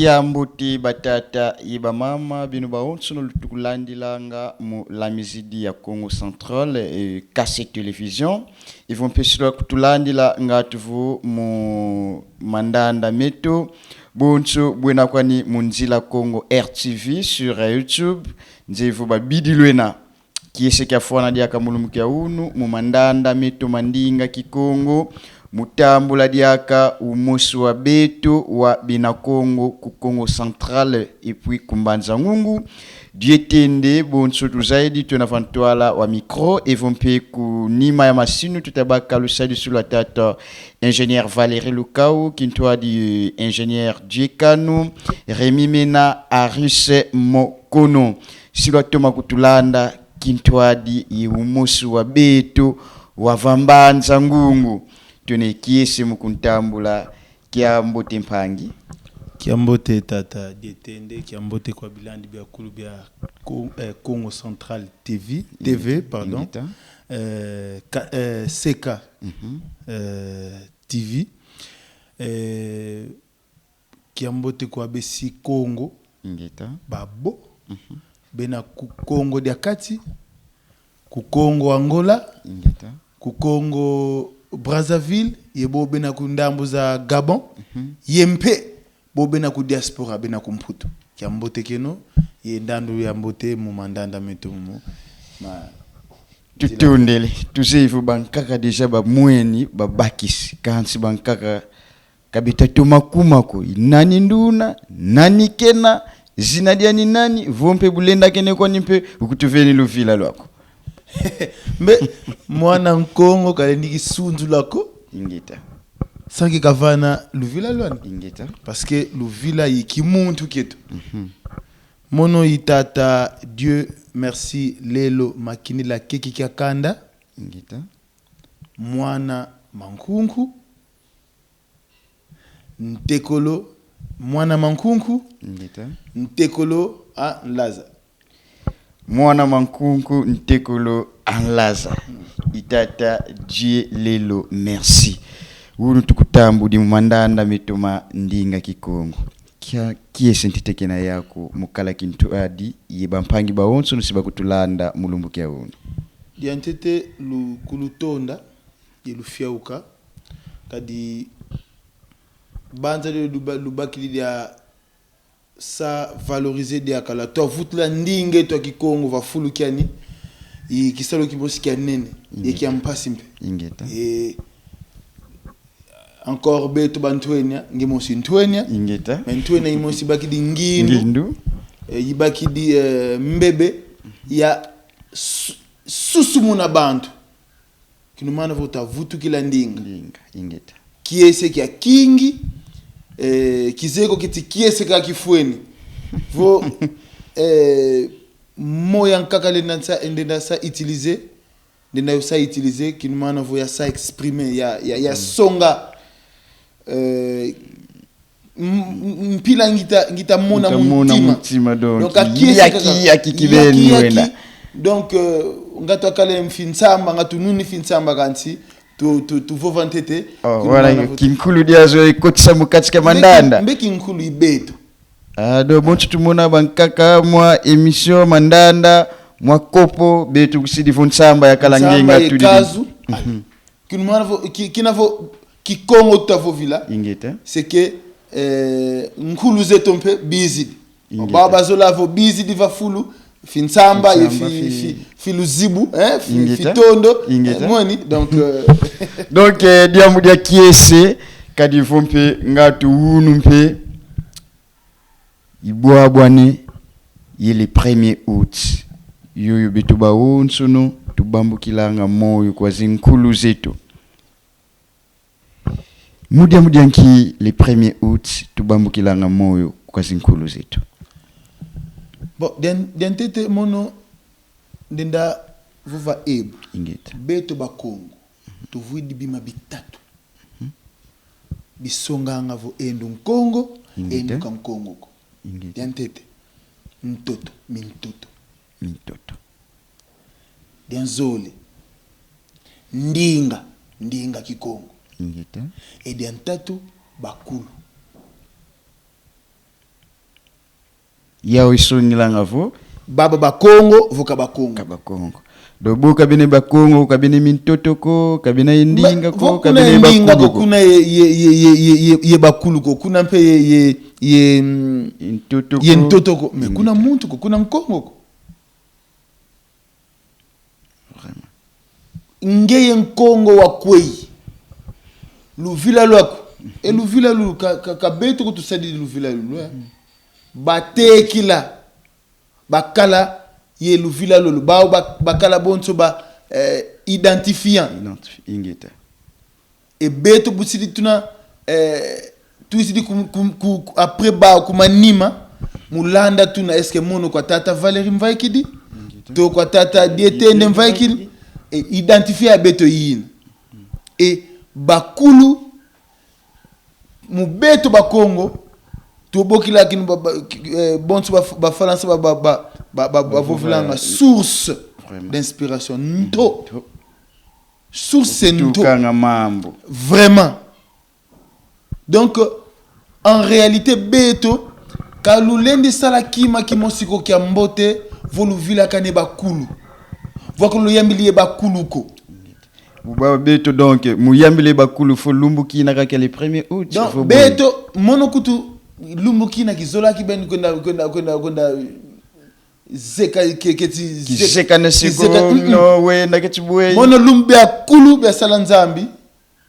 Kiambuti batata iba mama bino baonso no tukulandilanga mu la mizidi ya Congo Central et Casse Télévision. Ils vont pesira kutulandila ngatuvu mu mandanda meto bonso bwena kwani munzila Congo RTV sur YouTube. Nzevu babidilwena kiese kya fwana dia kamulumukia unu mu mandanda meto mandinga kikongo mutambula diaka umusu wa beto wa binakongo ku Congo Central et puis kumbanza ngungu dietende bonso tuzaidi tunafantuala wa micro et vompe ku nima ya masinu tutabaka lusadi sula tata ingénieur Valérie Lukau kintoa di ingénieur Djekanu Rémi Mena Arise Mokono sila toma kutulanda kintoa di umusu wa beto wa vambanza ngungu tune kiese mukuntambula kiambote mpangi kiambote tata dietende kiambote kwa bilandi bya kulu bya Congo Central TV pardon CK TV kiambote kwa besi Congo ngeta babo bena ku Congo dia kati ku Congo Angola ngeta ku Congo Brazzaville yebo bena ku ndambu za Gabon yempe bo bena ku diaspora bena ku mputu kiambote keno ye ndandu ya mbote mu mandanda meto mu ma tutundele tusefu bankaka deja ba mweni ba bakisi kansi bankaka kabita tumakuma ko nani nduna nani kena zinadia ni nani vompe bulenda kene ko nimpe ukutuveni luvila lwako mbe mwana nkongo kalendiki sunzu lako ingita sanki kavana luvila lwani ingita parce que luvila yikimuntu ketu mono itata Dieu merci lelo makini la keki kya kanda ingita mwana mankunku ntekolo mwana mankunku ingita ntekolo a laza mwana mankunku ntekolo anlaza itata die lelo merci unu tukutambu di mandanda mitoma ndinga kikongo kia kiese ntitekena yako mukala kintu adi yeba mpangi baonso nusiba kutulanda mulumbu kia unu diantete lu kulutonda yelufiauka kadi banza de lubakili dia sa valoriser dia kala to vutla ndinge to kikongo va fulu kiani i kisalo kibosi kia nene e kia mpasi mpe ingeta e encore beto bantwenya ngemosi ntwenya ingeta mentwenya imosi bakidi ngindu yibakidi mbebe ya susumuna bantu kinumana vota vutu kila ndinga ingeta kiese kia kingi kizeko kiti kiese ka kifueni vo moya nkakale nansa endenda sa utiliser ndenda sa utiliser kinumana vo ya sa exprimer ya songa mpila ngita mona mutima donc yaki kibeni wena donc ngato kale mfinsamba ngatu nuni finsamba kansi tu vovantete wala kinkulu diazo ikotisa mukatika mandanda mbe kinkulu ibeto do bontu tumona bankaka mwa emission mandanda mwa kopo betu kusidi fonsamba ya kalangenga tudi kinumana kinavo kikongo tavovila ingeta c'est que nkulu zeto mpe busy baba zolavo busy diva fulu finsamba filuzibu fitondo mwani donc donc diamu dia kiese kadi vompe ngatu unu mpe ibwa bwane yele 1er août yoyo bitu baonsono tubambukilanga moyo kwa zinkulu zetu mudia nki le 1er août tubambukilanga moyo kwa zinkulu zetu bon dentete mono ndenda vuva ebu ingeta beto bakongo tuvuidi bima bitatu bisonganga vo endu nkongo endu kankongo ko dentete mtoto dianzole ndinga kikongo ingeta e dentatu bakulu ya isonila ngavo baba ba Congo voka ba Congo kaba Congo dobo kabine ba Congo kabine mintotoko kabine indinga ko kabine ba indinga ko kuna ye bakulu ko kuna mpe ye ntotoko mais kuna muntu ko kuna Congo ko vraiment ngeye Congo wa kwei luvila lwako e luvila lu ka beto ko tusadi luvila lu batekila bakala ye luvila lolu bakala bonso ba identifiant ingeta e beto busidi tuna tuisidi après ba kumanima mulanda tuna eske mono kwa tata Valérie Mvaikidi to kwa tata Dietende Mvaikidi e identifier beto yin e bakulu mu beto ba Congo to bokila kin bonso ba France ba vovlanga source d'inspiration nto source nto kanga mambo vraiment donc en réalité beto kalulendi sala kima kimosiko kya mbote volu vila kane bakulu vakulu yambili bakulu ko buba beto donc muyambile bakulu fo lumbuki na ka les premiers août donc beto monokutu lumbuki na kizola kibeni kwenda zeka keti zeka na siko no we na ketibwe mono lumbe akulu be sala nzambi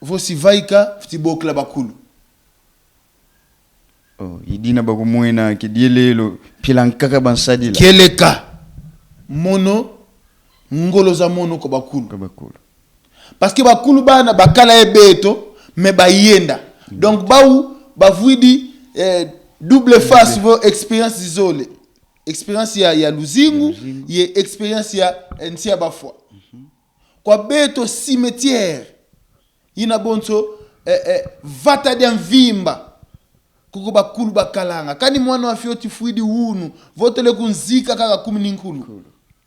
vosi vaika fitibokla bakulu oh idina bakumwena kidielelo pilankaka bansadila keleka mono ngolo za mono ko bakulu parce que bakulu bana bakala ebeto me bayenda donc bavuidi double face vos expérience isolée expérience ya luzingu ye expérience ya ntia bafwa kwa beto cimetière ina bonso vata dia mvimba kuko bakulu bakalanga kani mwana wa fioti fuidi hunu votele kunzika kaka 10 ninkulu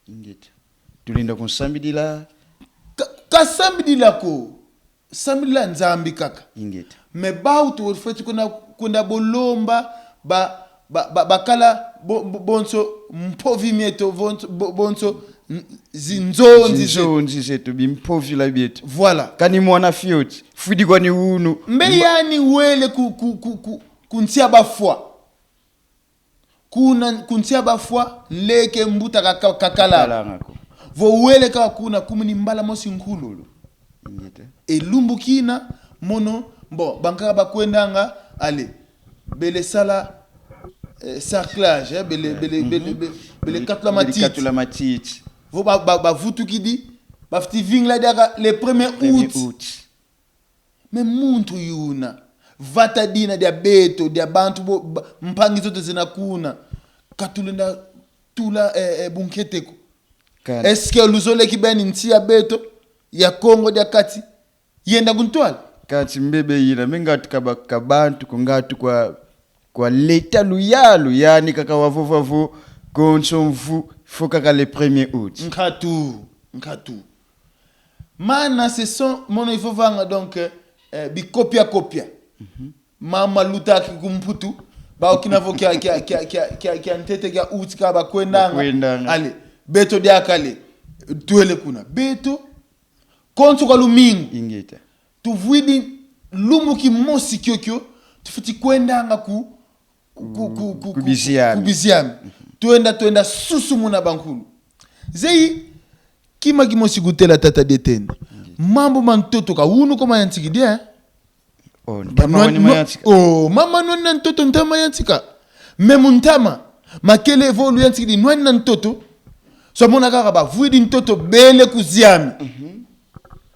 ingeta tulinda kunsambidila kasambidila ko sambidila nzambi kaka ingeta me bautu feti kuna bolomba bakala bonso mpovimieto bonso zinzonzi zetu bimpovila bietu voilà kani mwana fioti fuidi kwani hunu mbe yani wele kuntia bafwa kuntia bafwa leke mbuta kakala vo wele ka kuna kumini mbala mosi nkulu ingeta elumbukina mono bon bankaka bakwendanga ale bele sala cerclage bele katula matiti vo bavutu kidi bafti vingla daga le 1er août mais muntu yuna vata dina dia beto dia bantu mpangi zote zinakuna katulenda tula bunketeko est-ce que luzole kibeni ntia beto ya Congo dia kati yenda kuntwala kati mbebe yina mengatu kabantu kungatu kwa leta luyalu yani kaka wavovavo konsomvu foka le 1er août nkatu mana ce sont mon il faut vanga donc bi copia mama lutaki kumputu ba okinavo kia ntete kia août ka ba kwendanga ale beto dia kale tuele kuna beto kontu kwa lumingu ingeta tuvuidi lumbuki mosi kyokyo tufuti kwendanga kubiziami tuenda susu muna bankulu zei kima kimosi gutela tata detende mambo mantoto ka unu koma yantikidia mama nwana ntoto ntama yantika memu ntama makele evolu yantikidi nwana ntoto so mona kaka bavuidi ntoto bele kuziami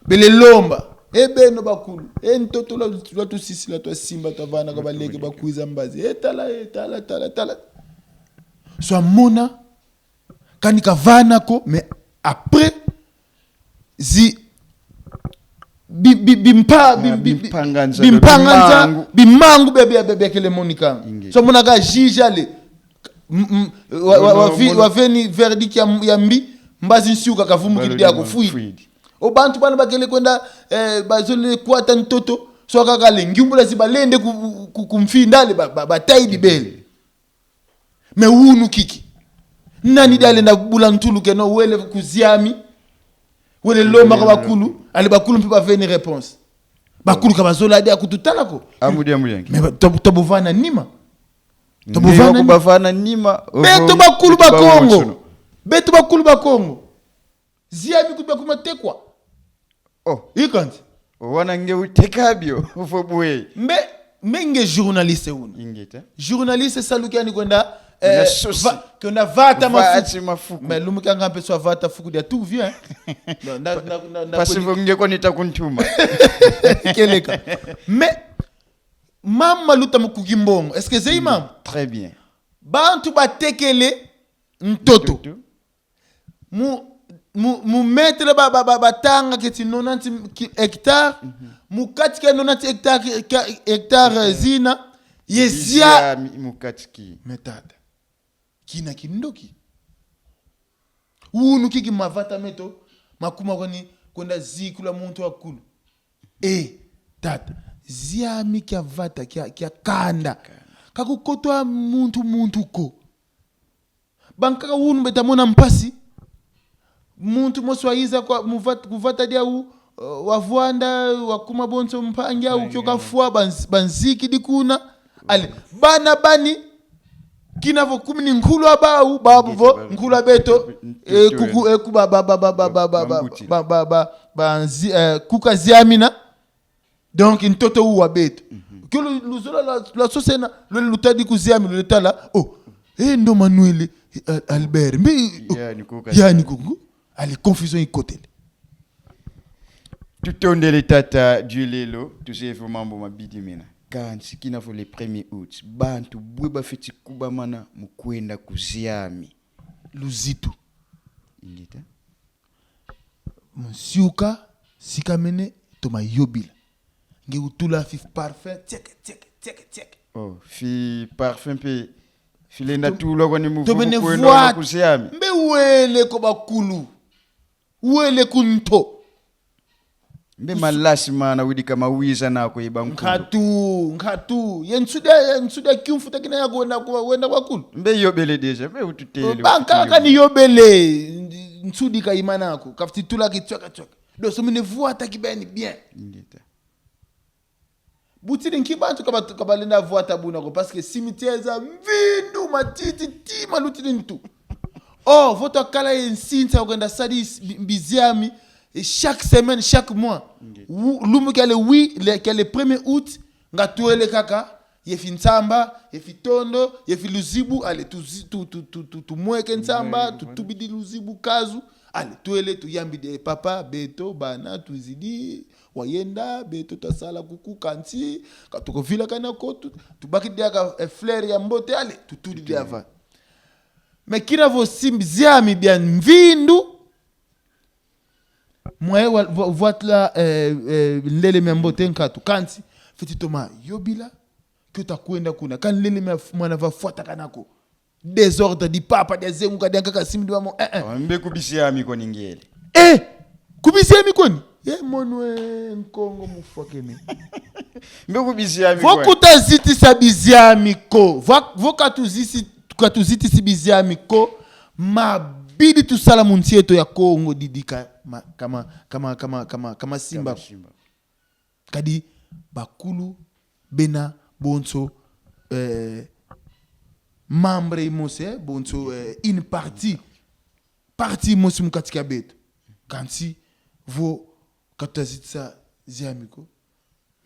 bele lomba ebeno bakulu ntoto la tu sisi la tu simba tavana kwa baleke bakuiza mbazi tala so mona kanika vana ko mais après zi bimangu bebe kele monika so mona ka jijale wa veni verdict ya mbi mbazi nsiuka kavumu kidi yako fuidi obantu bana bakele kwenda bazole kwata ntoto so kaka le ngimbula zibalende kumfindale bataidi bele me unu kiki nani dale na bulantulu ke no wele kuziami wele loma ka bakulu ali bakulu mpe ba veni réponse bakulu ka bazola de akututala ko amudi me tobuvana nima bavana nima beto bakulu bakongo beto bakulu bakongo ziami kubya kumatekwa ikanti wana nge utekabyo ufobwe menge journaliste unu ingeta journaliste salukiani kwenda kwenda mafuku mais lumuka ngampe so vata fuku dia tout vient parce que ngeko nitakuntuma keleka mais mama luta mukugimbongo est-ce que c'est imam très bien bantu batekele ntoto mu mettre batanga keti 90 hectares mu katika 90 hectares zina yesia mukatiki metata kina kindoki unu kiki mavata meto makuma kwani kwenda zikula muntu akulu tata ziami kia vata kia kanda kakukotwa muntu ko bankaka unu betamona mpasi muntu moswaiza kwa kuvata dia wavwanda wakuma bonso mpangia ukyoka fwa banziki dikuna ale bana bani kinavo kumini nkulu abau babuvo nkulu abeto kuku kuba kuka ziamina donc ntoto uwa beto kilo luzola la sosena le lutadi kuziami le tala ndo Manuel Albert mbi yani kuku ali confusion ikotele tutondele tata duelelo tusefu mambo mabidi mina kansi kinafo le 1er août bantu bweba feti kubamana mukwenda kuziami luzitu ingita msiuka sikamene toma yobila nge utula fi parfum teke fi parfum pe filenda tulo kwa ni mufumu kwenda kuziami mbe wele ko bakulu wele kunto mbe malasi mana widi kama wiza nako ibankulu ngatu yensuda kimfuta kina yako wenda bakulu mbe yobele deja mbe ututele banka kani yobele nsudi ka imanako kafti tula kitsoka do so mine vuata kibeni bien ngita butini nkibantu kabalenda vuata bunako parce que cimetière za mvindu matiti tima lutini ntu votre kala yensinta kwenda sadis biziami chaque semaine chaque mois lumu kale kale 1er août ngatuele kaka yefi nsamba yefi tondo yefi luzibu ale tu mweke nsamba tutubidi luzibu kazu ale tuele tuyambi de papa beto bana tuzidi wayenda beto tasala kuku kanti katoko vila kana ko tubaki dia ka fleur ya mbote ale tutudi dia avant mais kina vo simziami bien mvindu mwae voitla lele membote nkatu kanti fiti toma yobila kyota kwenda kuna kan lele mwana va fuata kanako désordre di papa des engu kadenga ka simdi wamo mbe kubisiami ko ningele kubisiami koni monwe nkongo mufakeme mbe kubisiami ko vokuta ziti sabiziami ko katuziti sibiziami ko mabidi tusala muntieto ya Kongo didika kama simba kadi bakulu bena bonso membre mose bonso une partie mose mukatika beto kanti vo katazitsa ziamiko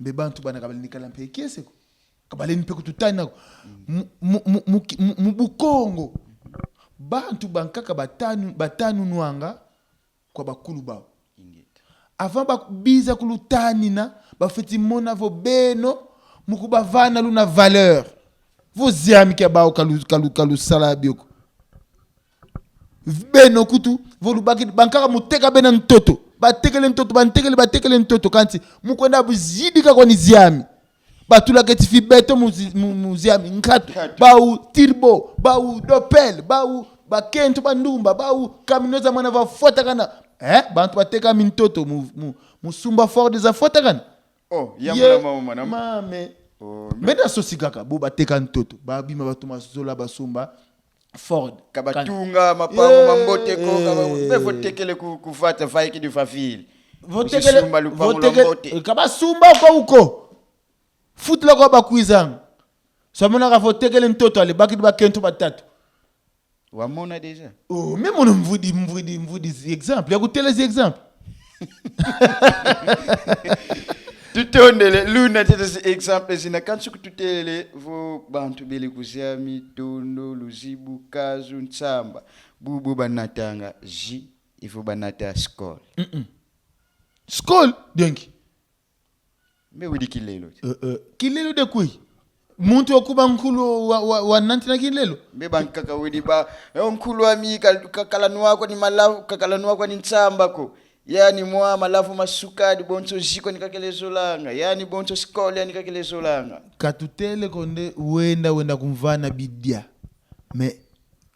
mbe bantu bana kabali kala mpe keseko kabali mpe kututani nako mu Bukongo bantu bankaka batanu nwanga kwa bakulu bao avant babiza kulutani na bafeti mona vo beno mukubavana luna valeur vo ziami ke bao kalu sala bioko beno kutu vo lubaki bankaka muteka bena ntoto batekele ntoto kanti mukwenda buzidika kwa niziami batula ketifi beto muziami nkatu bau tirbo bau dopel bau bakento bandumba bau kaminoza mwana va fota kana bantu bateka mintoto musumba fort des afota kana yamuna mama mame mena sosikaka bo bateka ntoto babima batuma zola basumba Ford kabatunga mapango mambote ko befo tekele kufata faiki di fafili votekele lupango lombote kabasumba uko futla kwa bakwizanga samona ka votekele mtoto ale bakidi bakento batatu wamona deja oh même on mvudi exemple ya kuteleza exemple tutondele luna tete exemple sina kansu kututele vo bantu bele kuziami tondo luzibu kazu ntsamba bubu banatanga ji ifo banata skol skol denki me widi kilelo kilelo de kui muntu okuba nkulu wa nanti na kilelo me bankaka widi ba nkulu wa mi kakalanu wako ni malafu kakalanu wako ni ntsamba ko yani mwa malafu masukadi bonso jiko nikakelezo langa yani bonso skole nikakelezo langa katutele konde wenda kumvana bidia me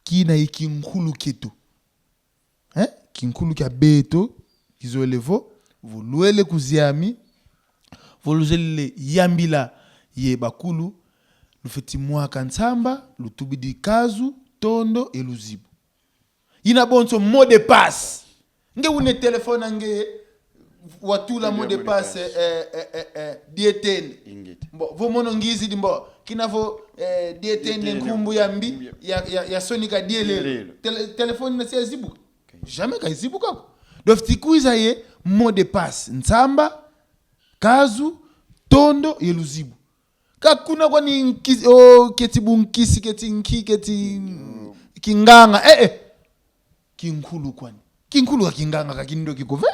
kina ikinkulu kitu kinkulu kya beto kizolevo voluele kuziami voluzele yambila ye bakulu lufeti mwaka nsamba lutubidi kazu tondo eluzibu ina bonso mot de passe nge une telefone nge watula mot de passe dietene mbo vomono ngizi dimbo kinavo dietene nkumbu ya mbi ya sonika dielelo telefone na sia zibu jamais ka zibu kako dofti kuiza ye mot de passe nsamba kazu tondo yeluzibu kakuna kwa ni ketibu nkisi keti kinganga kinkulu kwani kinkulu ka kinganga ka kindo kikove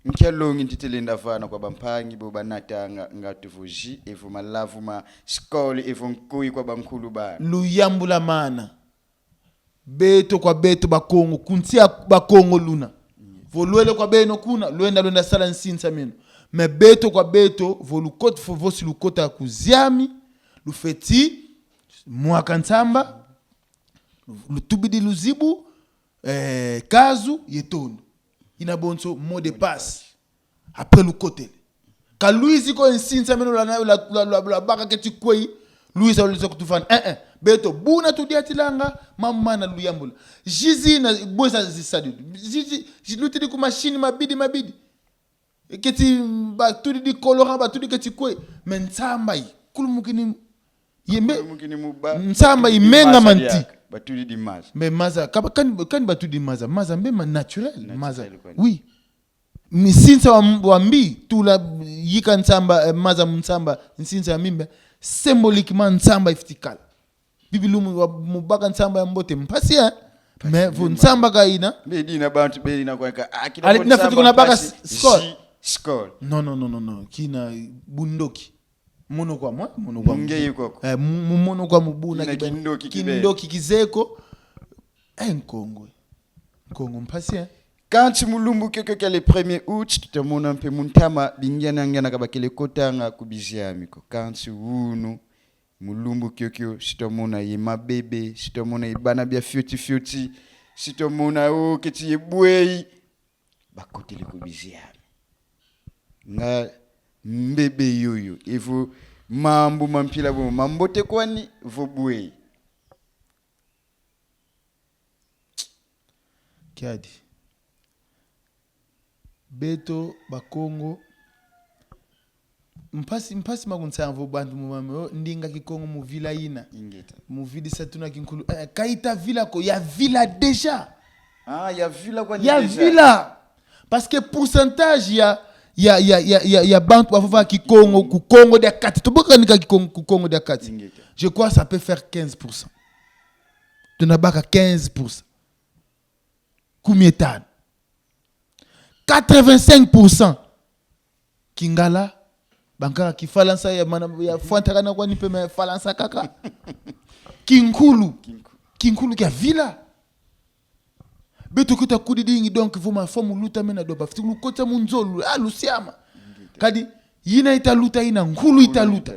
nkyalongi ntitelinda fana kwa bampangi bo banatanga ngatuvuji evu malavu ma skole evu nkui kwa bankulu ba luyambula mana beto kwa beto bakongo kuntia bakongo luna volwele kwa beno kuna luenda sala nsinsa meno me beto kwa beto volukot fo vosi lukota kuziami lufeti mwaka nsamba lutubidi luzibu kazu yetondo ina bonso mot de passe après lukotele ka Louise ko nsinsa meno la baka keti kwei Louise alizo kutufana beto buna tudiatilanga mama na luyambula jizi na bosa zisadu jizi lutidi ku machine mabidi keti ba tudi di colorant ba tudi keti kwe mensamba yi kulumukini yembe nsamba imenga manti ba tudi di maza mais maza kan ba tudi maza mbe naturel maza oui misinsa wa mbi tula yika nsamba maza msamba nsinsa ya mimbe symboliquement nsamba iftikala bibilumu wa mubaka nsamba ya mbote mpasia mais vo nsamba kaina bedina bantu bedina kwa ali nafiti kuna baka skol no kina bundoki mono kwa ngeye koko mono kwa mubuna kindoki kizeko nkongwe mpasia quand mulumbu keke le 1er août tutamona mpe muntama bingyana kabakele kotanga kubiziami ko quand wunu mulumbu kyokyo sitomona ye mabebe sitomona ibana bya fioti sitomona keti yebwei bakotele kubiziami nga mbebe yoyo evo mambo mampila bo mambote kwani vobwe kiadi beto bakongo mpasi makunsanvo bantu mumame ndinga kikongo mu villa ina mu vidi satuna kinkulu kaita villa ko ya villa déjà ya villa kwani ya villa parce que pourcentage ya bantu bafufa kikongo ku Congo de kati to boka nika kikongo ku Congo de kati je crois ça peut faire 15%. Tunabaka 15%. Kumietano 85% kingala bankaka kifalansa ya fuantakana kwa nipe me falansa kaka kinkulu kya villa beto kuta kudidingi donc vuma fomu luta mena do bafiti lukota munzolu lusiama kadi yina italuta ina nkulu italuta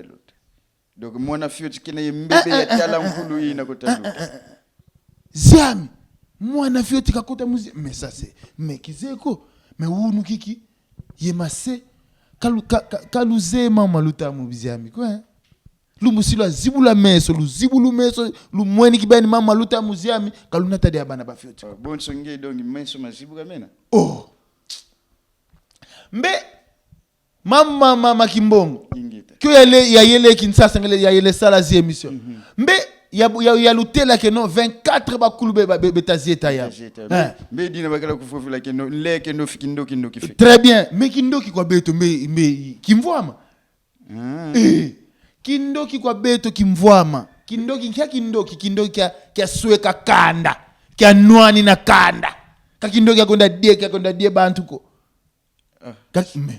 donc mwana fioti kina yembebe ya tala nkulu ina kotaluta ziami mwana fioti kakota muzi mais ça c'est mekizeko me wunu kiki yemase kaluzema maluta mubiziami quoi lumusilo azibula meso luzibulu meso lumweni kibani mama luta muziami kalunata de abana bafyoti bonso nge dongi meso mazibuka mena mbe mama kimbongo ingita kyo yele Kinshasa ngele yele sala zi émission mbe ya lutela ke no 24 bakulu betazieta ya mbe dina bakala kufofula ke no leke no fikindo kifi très bien mais kindoki kwa beto mbe kimvwama kindoki kwa beto kimvwama kindoki kya sweka kanda kya nwani na kanda kakindoki akonda die bantu ko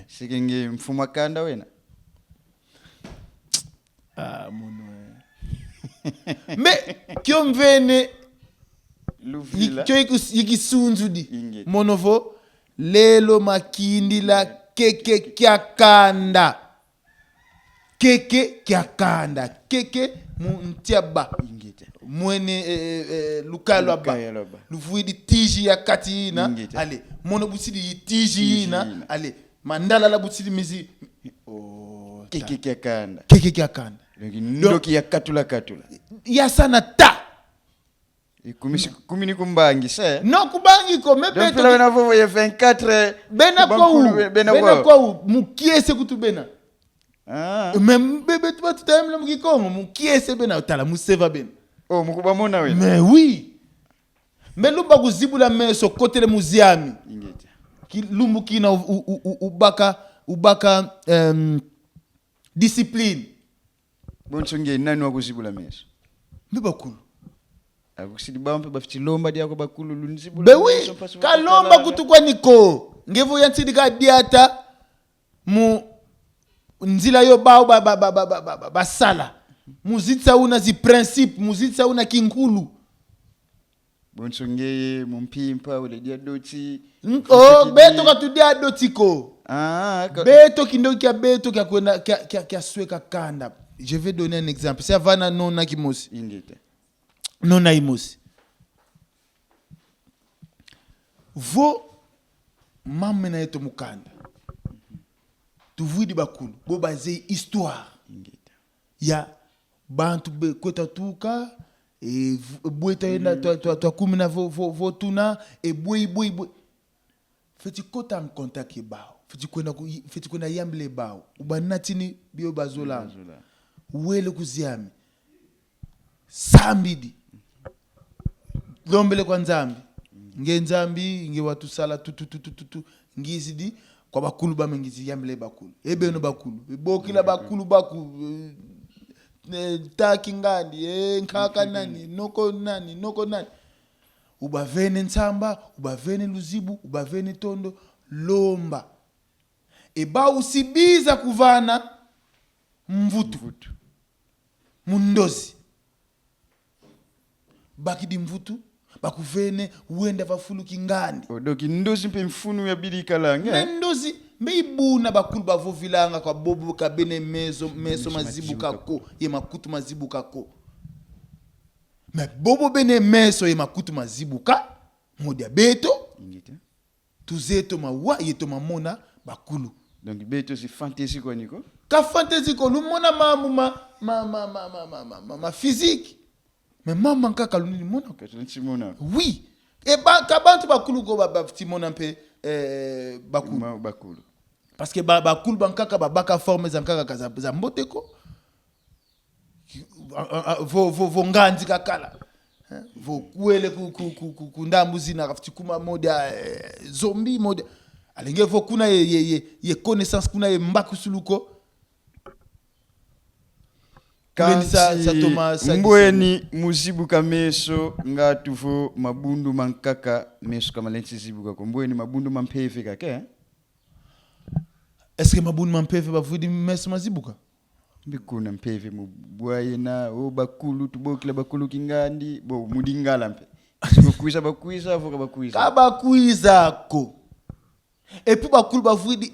sikenge mfuma kanda wena muno me kyo mvene luvila kyo yikisunzu di monovo lelo makindi la keke kya kanda keke muntiaba mwene lukalo aba luvuidi tiji ya kati ina ale mono busidi tiji ina ale mandala la busidi mizi keke kya kanda ndoki ya katula ya sana ta kumini kumbangi se no kubangi ko mebeto donc na vovo ya 24 bena ko mukiese kutu bena même bébé tu vas t'aimer le Kongo mukiese bena tala museva bena mukuba mona we mais oui mais lumba kuzibula meso côté le muziami ingeta ki lumbu kina ubaka discipline bonso nge nani wakuzibula meso bakulu akusidi bampe bafiti lomba dia ko bakulu lunzibula be oui kalomba kutukwa niko ngevo yansidi ka diata mu nzila yo bao basala muzitsa una zi principe muzitsa una kinkulu bonso nge mumpimpa ule dia doti beto katudia doti ko beto kindoki ya beto kya kwenda kya sweka kanda. Je vais donner un exemple. C'est Havana nona kimosi. Ingeta. Nona imosi. Vo mamena yeto mukanda. Tu vuidi bakulu. Bo basé histoire. Ingeta. Ya bantu kweta tuka e boeta yenda to kumina vo tuna e boy. Feti kota en contact ye bao. Feti kwenda yamble bao. Ubanatini bio bazola. Wele kuziami sambidi lombele kwa nzambi nge nge watu sala tu ngizidi kwa bakulu ba mengizi yamle bakulu ebe no bakulu bokila bakulu taki ngandi nkaka nani noko nani ubavene nsamba ubavene luzibu ubavene tondo lomba eba usibiza kuvana mvutu mundozi bakidi mvutu bakuvene uenda vafulu kingandi doki ndozi mpe mfunu ya bili kalanga ndozi meibuna bakulu bavovilanga kwa bobo kabene meso mazibu kako ye makutu mazibu kako me bobo bene meso ye makutu mazibu ka modia beto ingita tuzeto mawa yeto mamona bakulu donc beto si fantasy ko niko ka fantasy ko lumona ma physique mais maman nkaka lunini mona ka tsimona oui et ka bantu bakulu ko ba timona mpe bakulu parce que bakulu bankaka babaka forme zankaka za mbote ko vo nganzi kakala vo kuele ku ndambu zina kafiti kuma moda zombie moda alenge vo kuna ye connaissance kuna ye mbaku suluko mbweni muzibu kameso ngatuvo mabundu mankaka meso kama lensi zibuka ko mbweni mabundu mampeve kake est-ce que mabundu mampeve bavudi meso mazibuka bikuna mpeve mubwayena bakulu tubokila bakulu kingandi bo mudingala mpe bakuiza avoka bakuiza kabakuiza ko et puis bakulu bavudi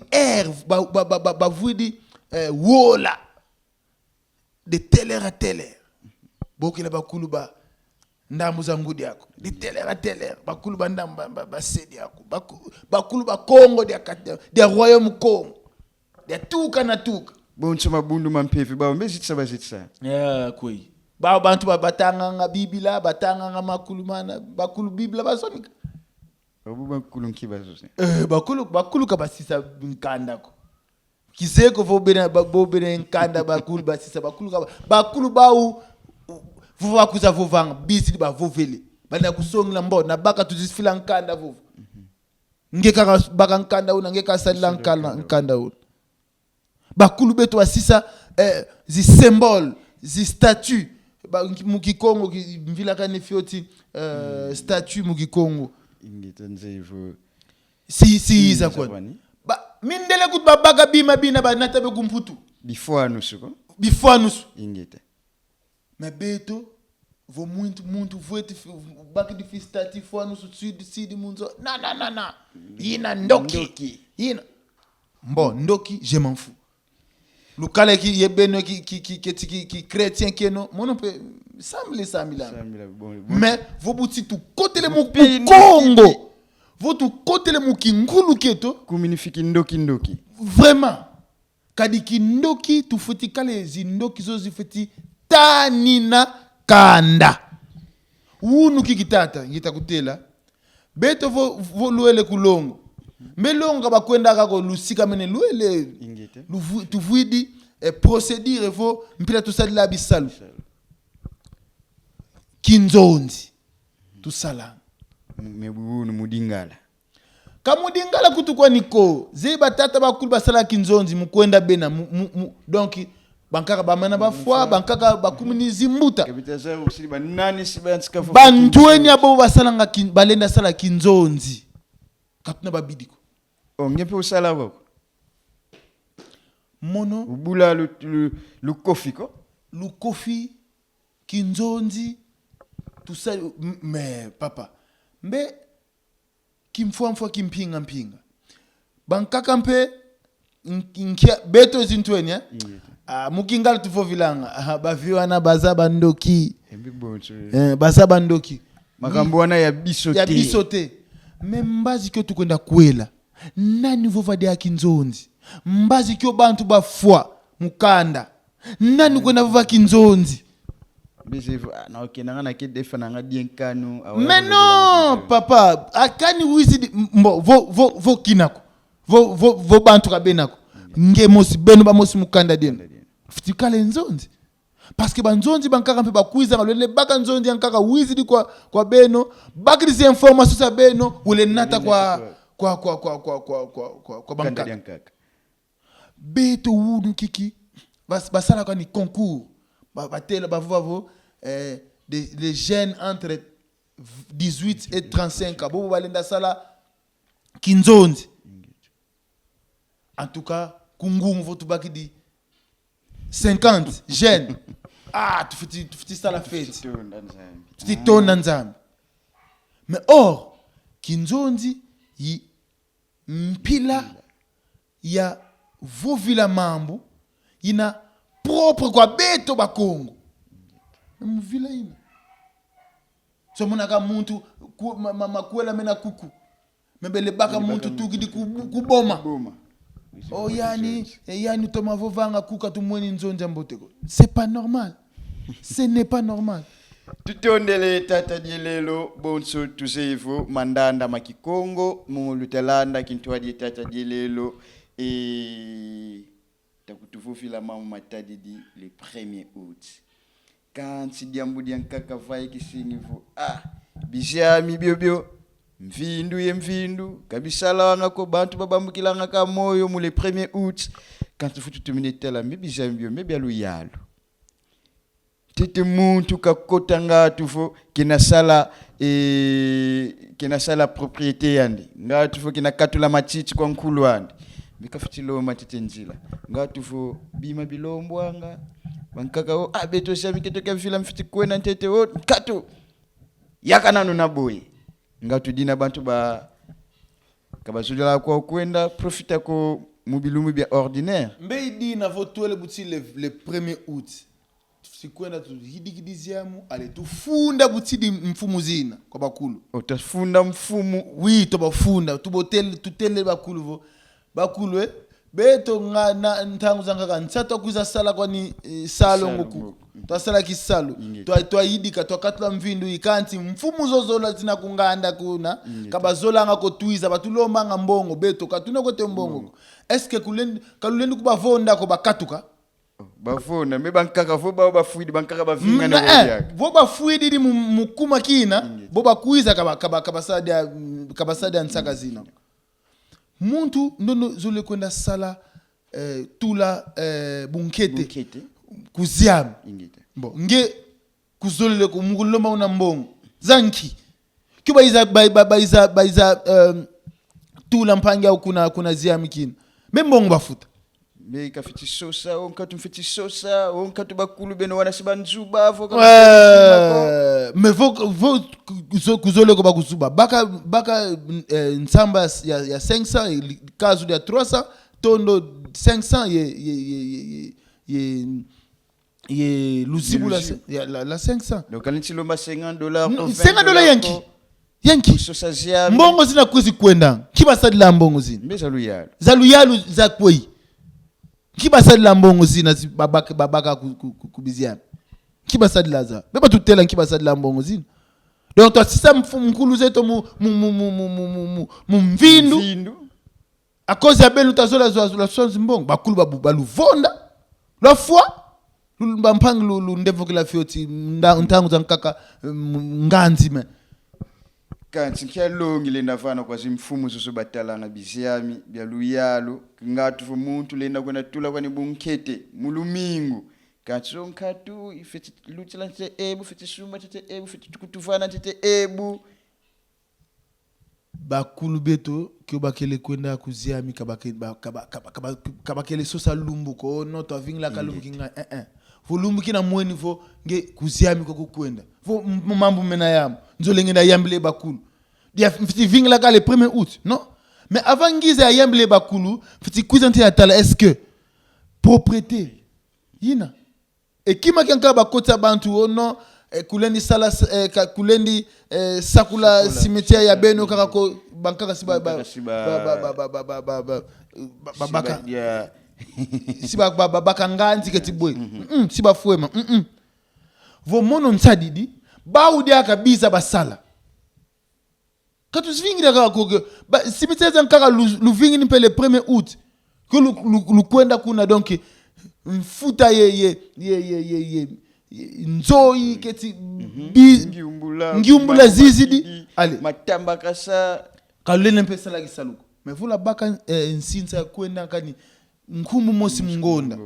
bavudi wola de teller à teller bokila bakulu ba ndambu za ngudi yako de teller à teller bakulu ba ndamba ba sedi yako bakulu ba Congo de royaume Congo de tuka na tuka bonso mabundu mampevi bao mbezitsa bazitsa kwei bao bantu batanga nga bibila batanga nga makulumana bakulu bibila basomika obuba kulunki bazose bakulu kabasisa nkanda ko kiseko bobere nkanda bakulu basisa bakulu bau vuva kuza vuvanga bisi ba vovele bana kusongla mbona baka tuzifila nkanda vuva ngeka baka nkanda una ngeka salila nkanda una bakulu beto basisa zi symbole zi statue mukikongo mvila kane fioti statue mukikongo ingitanzevo si za kwa mindele kut babaga bima bina ba natabe kumputu bifwanu suko ingete mabeto vo muito voete baki di fistati fwanu su sidi munzo na yina ndoki yina ndoki je m'en fous lukale ki yebeno ki chrétien keno mono pe samila mais vo buti tu côté le mu Congo vo tu côté le mu kingulu keto kuminifiki ndoki vraiment kadi kindoki tu futi kale zindoki zo zifeti tanina kanda unu kikitata ngitakutela beto vo luele kulongo melonga bakwenda kako lusika mene luele tuvuidi procédure vo mpila tusalila bisalu kinzonzi tusala mebunu mudingala kamudingala kutukwa niko zeba tata bakulu basala kinzonzi mukwenda bena donc bankaka bamana bafwa bankaka bakuminizi mbuta kabitaza usili banani sibanska fo bantueni abo basala balenda sala kinzonzi katuna babidiko ongepe usala bako mono ubula lu kofi ko lu kofi kinzonzi tout ça mais papa mbe kimfwa kimpinga bankaka mpe nkia beto zintweni mukingal tufo vilanga baviwana bazaba ndoki bazaba ndoki makambo wana ya bisote membazi kyo tukwenda kwela nani vovade ya kinzonzi mbazi kyo bantu bafwa mukanda nani kwenda vova kinzonzi bisevu na okena na ke defana nga dienkanu mais non papa akani wizidi vo kinako vo bantu kabenako ngemosi beno bamosi mukanda deno fitikale nzonzi parce que banzonzi bankaka mpe bakwiza ngalole baka nzonzi yankaka wizidi kwa beno bakirizi information sa beno ule nata kwa bankaka beto wudu kiki basala kwa ni concours batela bavavo les jeunes entre 18 et 35 ans bobo balenda sala kinzonzi en tout cas kungumu votu baki di 50 jeunes tu ça la fête tu tonda nzambi mais or kinzonzi yi mpila ya vovila mambo ina propre kwa beto bakongo mvila ina so monaka muntu makwela mena kuku mebele baka muntu tukidi kuboma yani toma vovanga kuka tumweni nzonja mboteko c'est pas normal ce n'est pas normal tutondele tata dielelo bonso tusevo mandanda makikongo mulutelanda kintwadi tata dielelo et takutufufila mama matadidi le 1er août quand si diambu diankaka vai kisingivu bijami biobio mvindu kabisala wanga ko bantu babambukilanga ka moyo mu le 1er août quand tufutu tuminetela bijami bio mebialu yalo tete muntu kakotanga tufo kinasala propriété yandi nga tufo kinakatula matiti kwa nkulu wandi bikafutilo matete njila nga tufo bima bilombwanga bankaka beto shami ketoka vila mfiti kwena ntete kato yakanano naboye nga tudina bantu ba kabazudala kwa kwenda profita ko mubilumu bia ordinaire mbeidi na votuele buti le 1er août sikwenda tu hidikidiziamu ale tufunda butidi mfumu zina kwa bakulu utafunda mfumu oui to bafunda tutele bakulu vo bakulu beto nga na ntangu zanga nsata kuza sala kwani salo ngoku twasala kisalo twayidika twakatula mvindu ikanti mfumu zozola zina kunganda kuna kabazola ngako twiza batulomba nga mbongo beto katuna kote mbongo eske kalulendi kubavonda ko bakatuka bavona me bankaka vo ba bafuidi bankaka bavinga na boyaka vo bafuidi di mukuma kina bo bakuiza kabasada nsaka zina muntu ndono zole kwenda sala tula bunkete kuziam bo nge kuzolele kumulomba una mbongo zanki kiba iza tula mpangi au kuna ziam kina mbongo bafuta me kafiti sosa onkatu mfiti sosa onkatu bakulu beno wanasiba nzuba avo me vo kuzole ko bakusuba baka nsamba ya 500 kazu ya 300 tondo 500 ye luzibu la 500 donc alintilomba $50 $50 yanki sosa zia mbongo zina kuzi kwenda kibasadila mbongo zina mbeza luyalo zaluyalu za kwei kibasadila mbongo zina babaka kubiziana kibasadila za beba tutela kibasadila mbongo zina donc toi si ça mkulu zeto mu mvindu a cause ya belu tazola la sonzi mbongo bakulu baluvonda la foi mbampangi lu ndevoke la fioti ntangu zankaka nganzi me kanti nkyalongi le navana kwa zimfumu zoso batalanga biziami bya luyalo ngatu vo muntu lenda kwena tula kwani bunkete mulumingu kanti zonkatu ifeti lutila nte ebu feti suma tete ebu feti tukutuvana tete ebu bakulu beto kyo bakele kwenda kuziami kabakele sosa lumbu ko no to vingla kalumbu kinga volumbu kina mweni vo nge kuziami ko kwenda vo mambo mena yam nzolenge na yambile bakulu dia fiti vingla ka le 1er août non mais avant ngize ya yambile bakulu fiti kuizante ya tala est-ce que propriété yina ekima kanka bakota bantu ono kulendi sala kulendi sakula cimetière ya beno kaka ko bankaka siba baka siba baka nganzi ketibwe siba fuema vo mono nsadidi baudi akabiza basala katu svingira kaka ko cimetière zankaka luvingi ni le 1er août que lu kwenda kuna donc mfuta ye nzoi keti ngiumbula zizidi ale matamba kasa kalene mpesa la kisaluko mevula baka nsinza kwenda kani nkumu mosi ngonda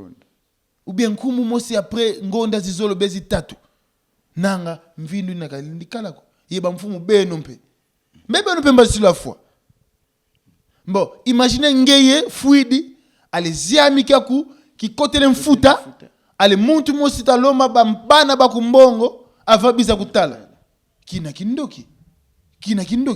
ubie nkumu mosi après ngonda zizolo bezi tatu nanga mvindu nakalindikala yeba mfumu beno mpe mbasi la fois bon imagine ngeye fuidi ale ziami kaku kikotele mfuta ale muntu mosi taloma bambana bakumbongo avabiza kutala kina kindoki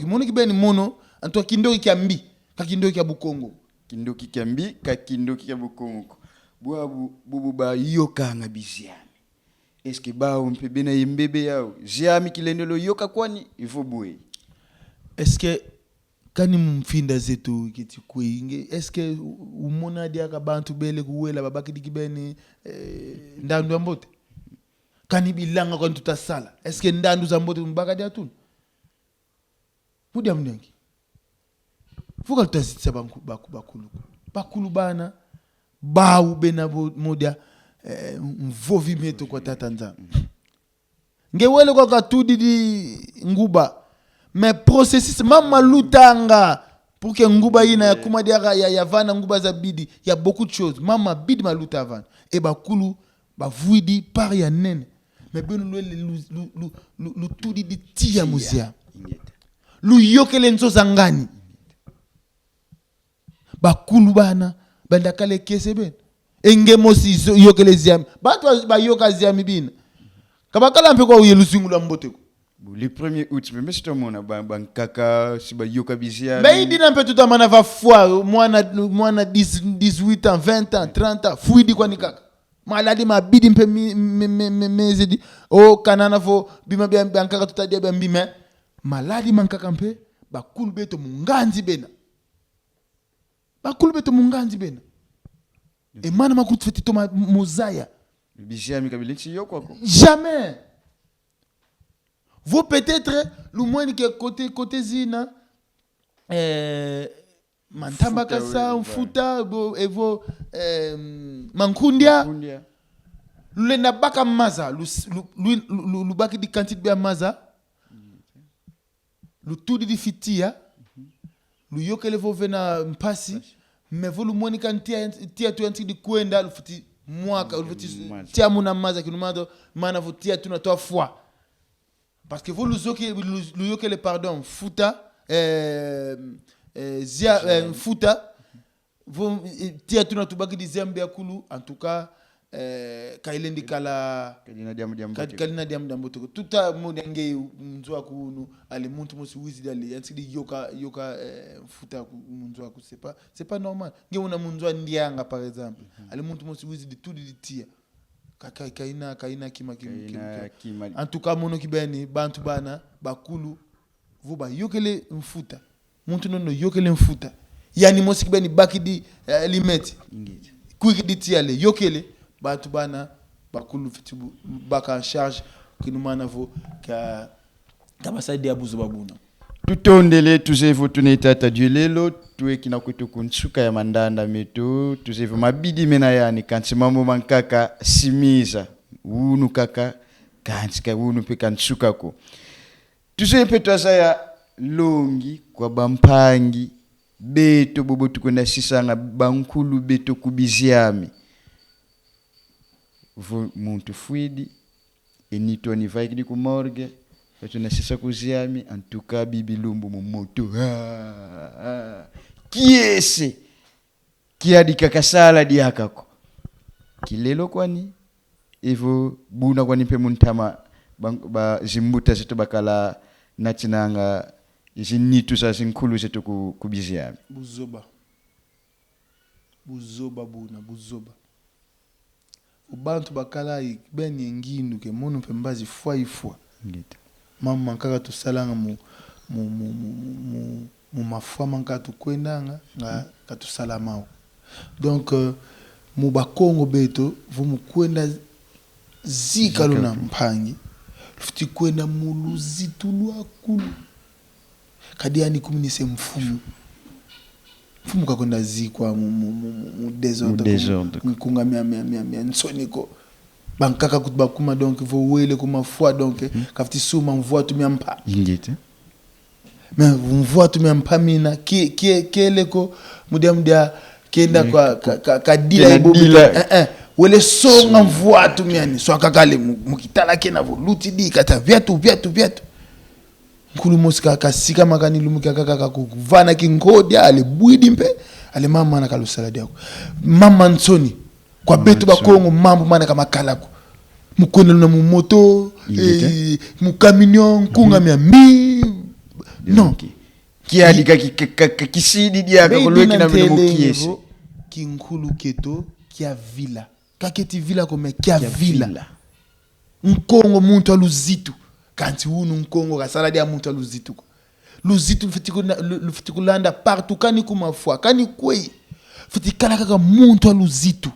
mono kibeni mono anto kindoki kiambi ka kindoki kya bukongo kindoki kiambi ka kindoki kya bukongo bwabu bubu ba yoka ngabiziami eske ba mpe bena yembebe yao ziami kilendelo yoka kwani ifo bwe eske kani mfinda zetu kiti kuinge eske umona dia ka bantu bele kuwela babaki dikibeni ndandu ambote kani bilanga kwa tutasala eske ndandu za mbote mbaka dia tun mudia mnengi fuka tutazitsa bakulu bana bawu bena modia mvovi meto kwa tatanza ngewele kwa katudi di nguba mais processus mama lutanga pour que nguba ina ya kuma dia ya vana nguba za bidi ya beaucoup de choses mama bidi maluta vana e bakulu bavuidi par ya nene mais beno lu tudi di tia muzia lu yokele nzo zangani bakulu bana banda kale kese ben enge mosi yokele ziami bantu ba yoka ziami bina kabakala mpe kwa uyelusingu la mboteko le 1er août mais c'est mon bankaka siba yoka bizia mais dina mpe tutamana va foi mwana 18 ans 20 ans 30 ans fuidi kwa nikaka maladi mabidi mpe mezidi o kanana fo bima bankaka tutadia bambime maladi mankaka mpe bakulu beto munganzi bena Et mana makut feti toma mozaya. Biziami kabili si yo kwako. Jamais. Vous peut-être le moins que côté zina mantamba kasa mfuta evo mankundia le na baka maza lu baki di quantité bia maza lu tudi di fitia lu yokele vo vena mpasi mais vous le moins kan tia tu anti di kwenda lu futi mwaka lu futi tia muna maza kinumado mana vo tia tu na toi fois. Parce que vous le yokele pardon futa futa vous tia tuna tubaki di zembe akulu en tout cas kailendi kala kalina diam damboto tuta modenge mzwa kunu ale muntu musi wizi ale yansidi yoka futa mzwa ku c'est pas normal nge una mzwa ndianga par exemple ale muntu musi wizi di tudi di tia kaina kima en tout cas mono kibeni bantu bana bakulu vuba yokele mfuta muntu nono yokele mfuta yani mosi kibeni bakidi limeti kuiki tiale yokele bantu bana bakulu fitibu baka en charge kinumana vo ka basadi abuzo babuna tutondele tuzevo tunetata duelelo tuwe kina kwetu kunsuka ya mandanda metu tuzevo mabidi mena yani kansi mambo mankaka simiza unu kaka kansi ka unu pe kansuka ko tuzepe twasaya longi kwa bampangi beto bobo tukwenda sisanga bankulu beto kubiziami muntu fuidi enito ni vai kidi ku morgue tuna sisa kuziami en tout cas bibi lumbu moto kiese kiadika kasala diakako kilelo kwani evo buna kwani pe muntama ba zimbuta zetu bakala natinanga izinitu sa zinkulu zetu kubiziami buzoba ubantu bakala beni ngindu ke monu pembazi fois ngita mama mankaka tusalanga mu mafwa mankaka tukwendanga nga katusalamao donc mu bakongo beto vumu kwenda zika luna mpangi futi kwenda muluzitu lwakulu kadiani kuminise mfumu kakwenda zikwa mu désordre kunga mia nsoniko bankaka kutbakuma donc vo wele kuma foi donc kafti suma mvoa tumia mpa ngite mais mvoa tumia mpa mina keleko mudia kenda kwa kadila ibobila wele songa mvoa tumia ni so akakale mukitala kena vo lutidi kata viatu nkulu mosika kasika makani lumuka kaka kuvana kingodia ale bwidi mpe ale mama na kalusala yako mama nsoni kwa betu bakongo mambo mana kama kalako mukwenda na mu moto mu camion kunga mia non kiadika kisidi diaka koloki na memo kiesi kinkulu keto kia villa kaketi villa kome kia villa nkongo muntu aluzitu kanti unu nkongo kasala dia muntu aluzitu luzitu fitikulanda partout kani kuma foi kani kwei fitikala kaka muntu aluzitu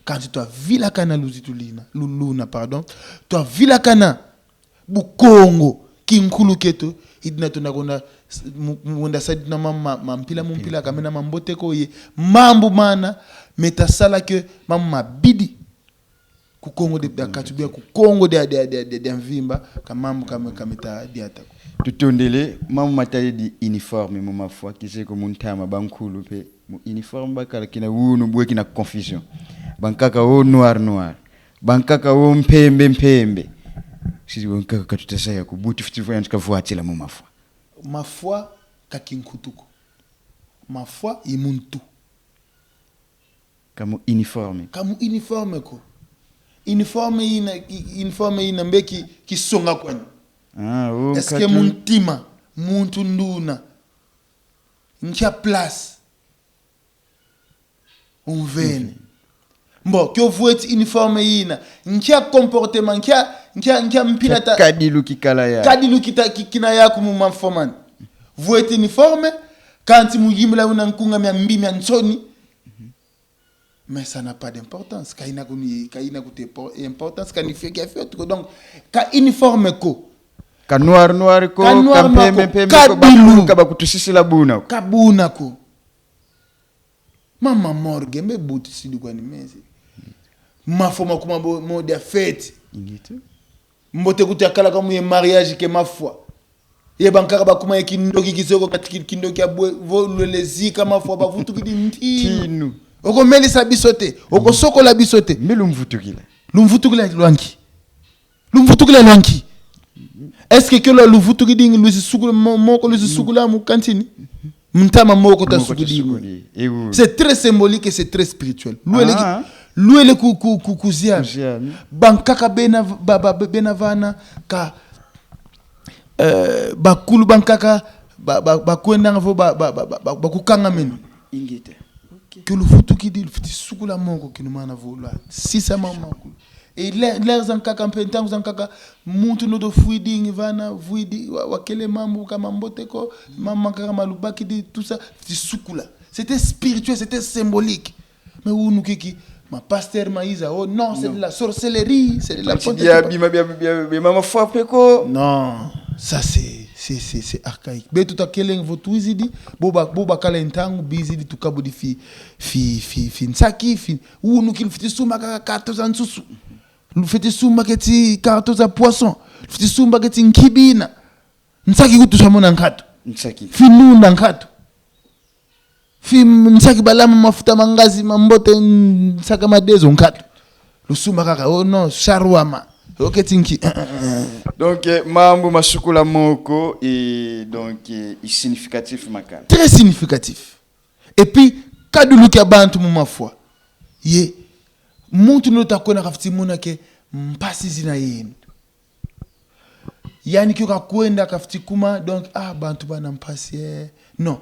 kanti to villa kana luzitu luna pardon to villa kana bukongo kinkulu keto idina tunakona munda sadi na mama mpila kamena mambote ko ye mambo mana metasala ke mama bidi ku Kongo de katubia ku Kongo de mvimba kamambo kameta diata tutondele mama matali di uniforme mama foi kise ko muntama bankulu pe uniforme bakala kina wunu bwe kina confusion bankaka o noir bankaka o mpembe sisi bankaka katutesaya ku buti fitifu yantika voatila mama foi ma foi kakinkutuko ma foi imuntu kamu uniforme ko uniforme ina mbeki kisonga kwani est-ce que muntima muntu nduna nkia place unvene mbo kyo vueti uniforme ina nkia comportement nkia mpila ta kadilu kina yako mu mafomani vueti uniforme kanti muyimla una nkunga mia nsoni mais ça n'a pas d'importance. Quand il n'a importance, quand il fait qu'il fait autre. Donc, quand uniforme ko, ka noir ko, ka noir ka ko, pembe ka ko, bilu, ka bakutusisi la buna. ka buna ko. Mama morgue, me buti sidu kwa ni mezi. Mafoma kuma mo de fête. Mbote kutia kala kama ye mariage ke ma foi. Ye bankaka ba kuma yekindoki kisoko katikiri kindoki abwe volezi kama foi ba vutu kidi ntinu. Oko melisa bisote, oko soko la bisote. Mais lumvutukila. Lumvutukila lwanki. Lumvutukila lwanki. Est-ce que le lumvutukidi lusi sukula moko lusi sukula mu kantini? Mtama moko ta sukudi. C'est très symbolique et c'est très spirituel. Louele kuzia. Bankaka benavana ka bakulu bankaka bakwenda ngavo bakukanga menu. Ingite. Que le futu qui dit le futu sukula moko kinumana vola. Si ça maman. Et l'air zankaka mpentang zankaka muntu no do fuidi vana fuidi wakele mambo kama mboteko mama kaka malubaki di tout ça futu sukula. C'était spirituel, c'était symbolique. Mais où nous kiki ma pasteur maïsa oh non c'est de la sorcellerie, c'est de la maman frappe ko. Non, ça c'est archaïque. Mais tout à quel votre wizidi boba kala ntangu bizidi tukabudi fi nsaki fi ou nous qu'il fait suma kaka 14 ans susu. Nous fait suma keti 14 à poisson. Fait suma keti nkibina. Nsaki kutusha mona nkato. Nsaki. Fi nunda nkato. Fi nsaki balama mafuta mangazi mambote nsaka madezo nkato. Lusuma kaka oh non charwama. Oketinki. Donc mambo masukula moko et donc significatif makala. Très significatif. Et puis kaduluki abantu mu mafwa. Ye muntu no takona kafiti muna ke mpasi zina yenu. Yani kyo kwenda kafiti kuma donc bantu bana mpasi non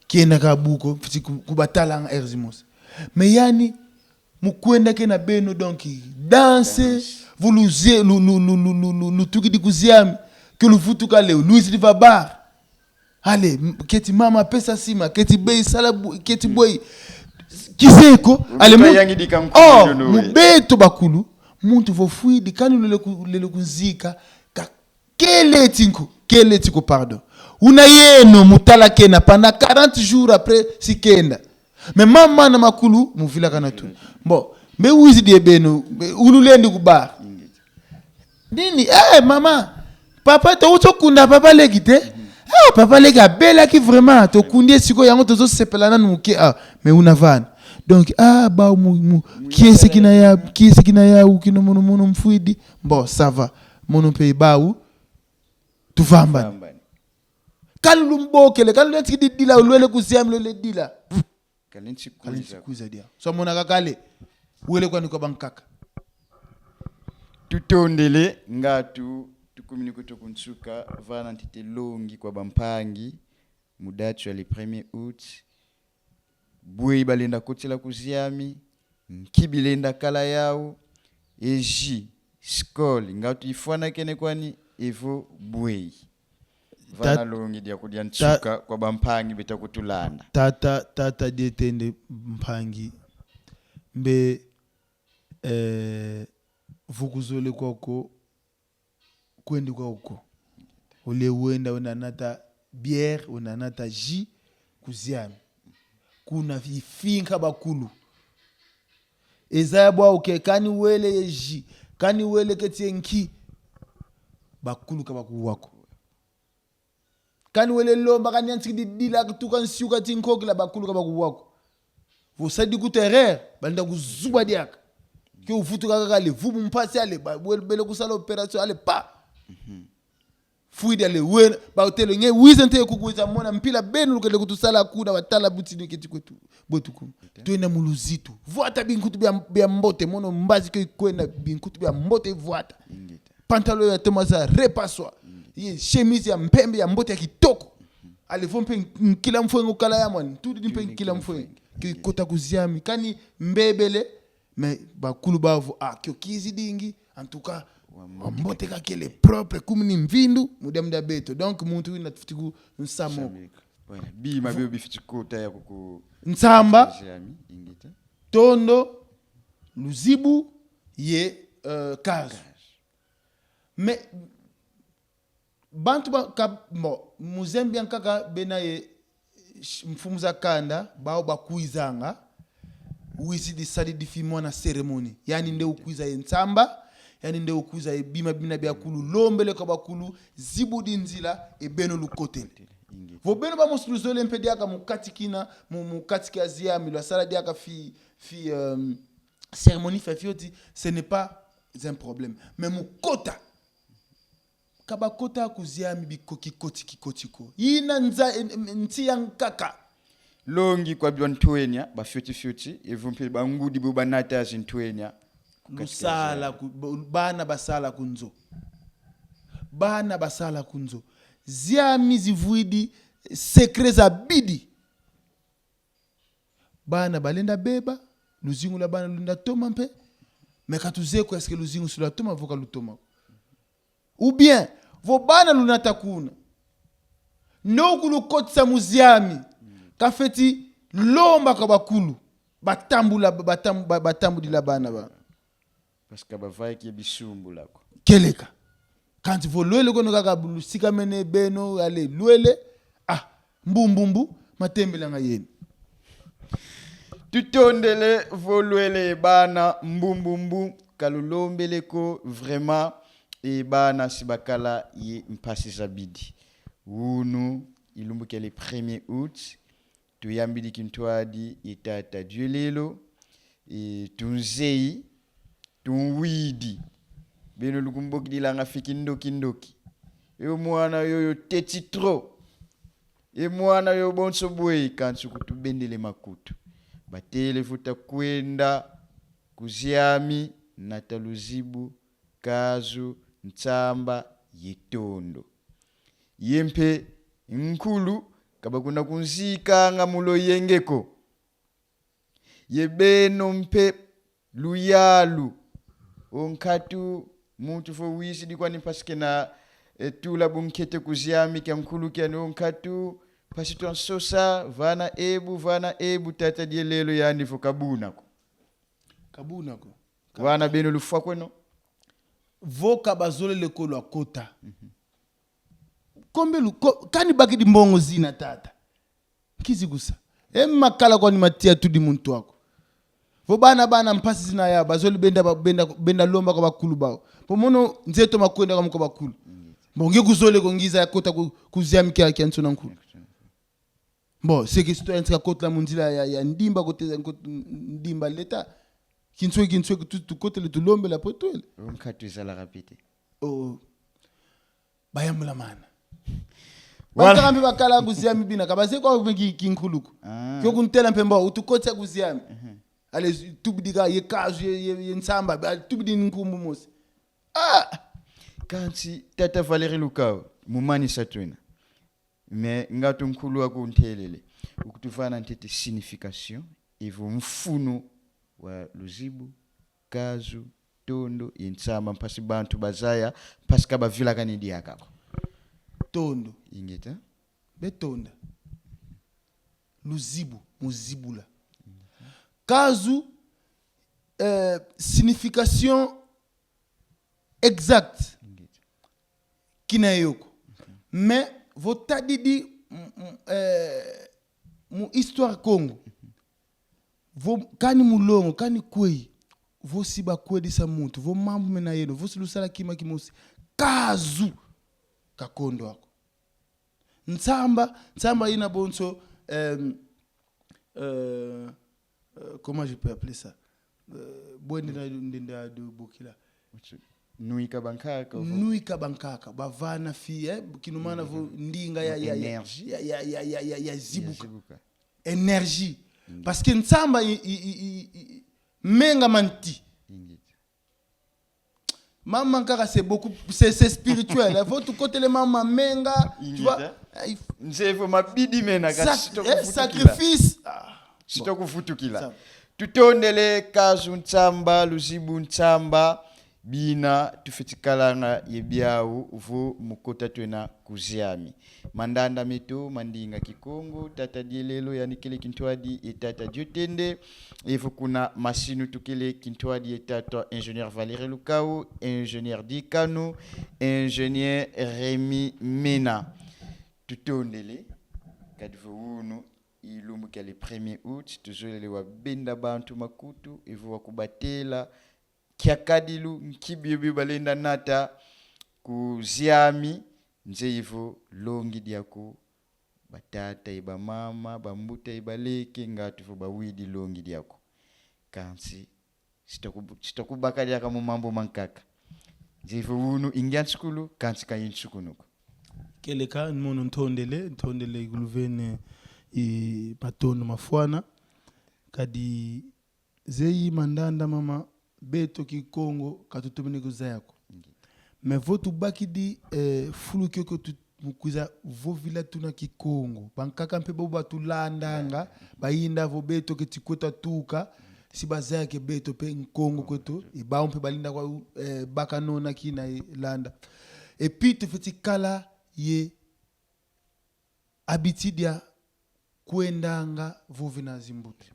kienda kabuko fiti kubatala nga erzimos. Mais yani mukwenda ke na beno donc danser vous nous tukidi kuziami que le futuka leo Louis Rivabar. Allez keti mama pesa sima keti bei salabu keti boy kiseko ale mubeto bakulu muntu vofui dikanu lele kunzika ka kele tiko pardon una yeno mutala kena pendant 40 jours après sikenda mais mama na makulu muvila kana tu bon mais wizi de beno ululendi kubar nini mama papa to utokunda papa legite papa lega bela ki vraiment to kundie siko yango tozo sepelana nuke mais unavana donc ba qui est-ce qui na ya ukino mono mfuidi bon ça va mono pe baou tu vamba kalulu mbokele kalulu ntiki dila ulwele kuziam le dila kalinchi kuza dia so mona kakale wele kwa niko bankaka tutondele ngatu tukomuniko tokunsuka vana ntite longi kwa bampangi mudachu ya le 1er août bwe balenda kotela kuziami kibilenda kala yao eji skol ngatu ifwana kene kwani evo bwe vana longi dia kudia nsuka kwa bampangi betakutulanda tata detende mpangi mbe vukuzole kwako kwendi kwa uko ule uenda unanata bière unanata ji kuziami kuna vifinka bakulu ezabwa uke kani wele ji kani wele ketenki bakulu kabaku wako kani wele lomba kani antiki dila kutuka nsiuka tinkoki la bakulu kabaku wako vosadi kuterrer banda kuzuba diaka ke ufutuka kakale vubu mpasi ale bele kusala opération ale pa fuide ale wena ba hotelo nge wizente kukuza mona mpila benu lukele kutusala kuda watala butini keti kwetu botuku tuenda muluzitu voata binkutu bya mbote mono mbazi ke kwenda binkutu bya mbote voata pantalon ya Thomas repaswa ye chemise ya mpembe ya mbote ya kitoko ale vompe kila mfwengo kala ya mwana tudi mpe kila mfwengo ki kota kuziami kani mbebele mais bakulu bavo kyo kizi dingi en tout cas mbote kakele propre kumini mvindu mudamda beto donc muntu ina tfitiku nsamo bi mabio bifitikuta ya kuku nsamba tondo luzibu ye kazu mais bantu muzembian kaka bena ye mfumu za kanda bao bakuizanga wisi di sali di fimwa na ceremony yani nde ukuiza ye ntsamba yani nde ukuiza ye bima bina bya kulu lombele kwa bakulu zibu di nzila e beno lukotele vo beno ba mosuluzole mpedi aka mukatikina mukatiki azia milwa sala di aka fi cérémonie fafioti ce n'est pas un problème mais mukota kabakota kuziami bikoki kotiko ina nza nti yankaka longi kwa byontwenya ba fyoti evumpe bangudi bubanata azintwenya musala bana basala kunzo ziami zivuidi secret za bidi bana balenda beba luzingu la bana lunda toma mpe mekatuzeko eske luzingu sula toma voka lutoma ou bien vo bana lunata kuna nokulu kotsa muziami kafeti lomba kwa bakulu batambudila bana ba parce que bavaye ki bisumbu lako keleka kanti vo lwele kono kaka lusika mene beno ale lwele mbumbumbu matembela nga yeni tutondele volwele bana mbumbumbu kalulombeleko vraiment et bana sibakala ye mpasi zabidi unu ilumbuke le 1er août tuyambidi kintwadi itata dielelo e tunzei tunwidi beno lukumboki dilanga fiki ndoki yo mwana yoyo teti tro e mwana yo bonso bwe kansu kutubendele makutu batele futa kwenda kuziami nataluzibu kazu ntsamba yetondo yempe nkulu kabakuna kunzika nga mulo yengeko yebeno mpe luyalu onkatu muntu fo wisi dikwani paske na tula bunkete kuziami kya nkulu kya onkatu pasitwa sosa vana ebu tata dielelo yani fo kabunako wana beno lufwa kweno voka bazole lekolo akota kombelu kani bakidi mbongo zina tata kizigusa makala kwa ni matia tudi muntu wako vo bana mpasi zina ya bazole benda lomba kwa bakulu bao pomono nzeto makwenda kwa mko bakulu mbonge kuzole kongiza ya kota kuziami kia nsona nkulu seke sito ya ntika kota munzila ya ndimba kote ndimba leta kinswe tukote le tulombe la potole onkatu izala rapide bayamula mana wakarambi bakala kuziami bina kabaze kwa kinkuluku kyo kuntela mpemba utukotsa kuziami ale tubidika yekazu yensamba tubidi nkumbu mose kanti tata Valérie Lukao mumani satwena mais ngatu nkulu wako untelele ukutufana ntete signification ivo mfuno wa luzibu kazu tondo yensamba mpasi bantu bazaya mpasi kaba vila kanidi yakako tondo ingeta betonda luzibu muzibula kazu signification exacte kina yoko mais votadidi mu histoire Congo vo kani mulongo kani kwei vo siba kwedisa muntu vo mambu mena yeno vo silusala kima kimosi kazu kakondo wako ntsamba ina bonso comment je peux appeler ça bwende na ndenda do bokila nuika bankaka bavana fi kinumana vo ndinga ya zibuka énergie parce que ntsamba menga manti maman kaka c'est beaucoup c'est spirituel il faut tout côté les maman menga tu vois nzevo mabidi mena sacrifice sitokufutukila tutondele kazu ntsamba luzibu ntsamba bina tufetikalanga yebiau vo mukota twena kuziami mandanda meto mandinga kikongo tata dielelo yani kile kintwadi etata diotende ivo kuna masinu tukile kintwadi etata ingénieur Valérie Lukau, ingénieur Dikanu, ingénieur Rémi Mena tutondele kadvo uno ilumu kale 1er août tuzolele wa benda bantu makutu ivo wakubatela kiakadilu nkibyobi balenda nata kuziami nze ivo longi diako batata iba mama bambuta ibaleke ngatu bawidi longi diako kansi sitakubaka diaka mu mambo mankaka nze ivo uno ingian skulu kansi kayin sukunuko keleka nmono ntondele guluvene i patono mafwana kadi zeyi mandanda mama beto kikongo katutumene kuzayako me votu bakidi fulu kyoko mukuza vovila tuna kikongo bankaka mpe boba tulandanga bayinda vo beto ketikweta tuka sibazaya ke beto pe nkongo kweto ibao mpe balinda kwa bakanona kina landa epi tufetikala ye abitidia kuendanga vovina zimbute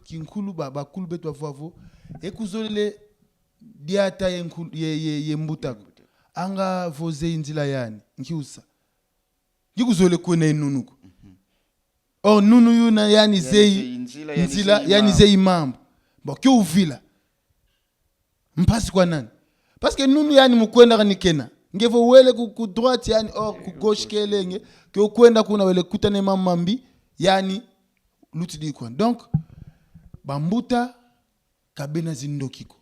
kinkulu bakulu betu bavavo ekuzolele diata ye mbutako anga voze inzila yani nkiusa ngikuzole kwena inunuko nunu yuna yani zei inzila yani zei mambo bakyo uvila mpasi kwa nani parce que nunu yani mukwenda kanikena ngevo wele ku droite yani ku gauche kelenge ke ukwenda kuna wele kutane mamambi yani lutidi kwa donc bambuta kabena zindokiko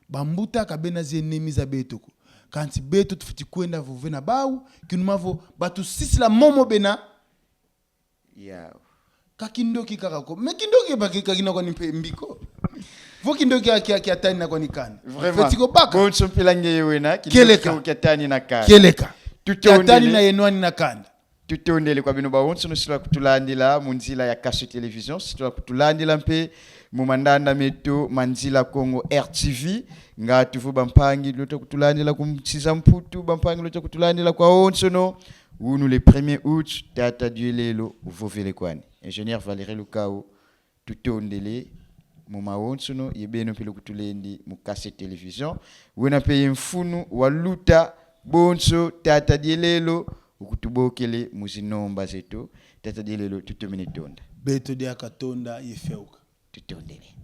bambuta kabena zenemi za betoko kanti beto tufiti kwenda vovena bau kinumavo batu sisila momo bena yao kakindoki kakako mekindoki bakika kina kwa nimpe mbiko vokindoki atani na kwa nikana fetiko baka bonso pilange yewena keleka atani na kanda keleka atani na yenwani na kanda tutondele kwa bino bawonso no sila kutulandila munzila ya Kaso Television sila kutulandila mpe mumandanda meto manzila Congo RTV nga tuvu bampangi loto kutulandila kumtsiza mputu bampangi loto kutulandila kwa onso no unu le 1er août tata duelelo uvovele kwani ingénieur Valérie Lukau tutondele muma onso no yebeno pele kutulendi mu Kaso Television wena pe mfunu waluta bonso tata duelelo ukutubokele muzinomba zetu tata dilelo tutomene tonda beto dia katonda yefeuka tutondele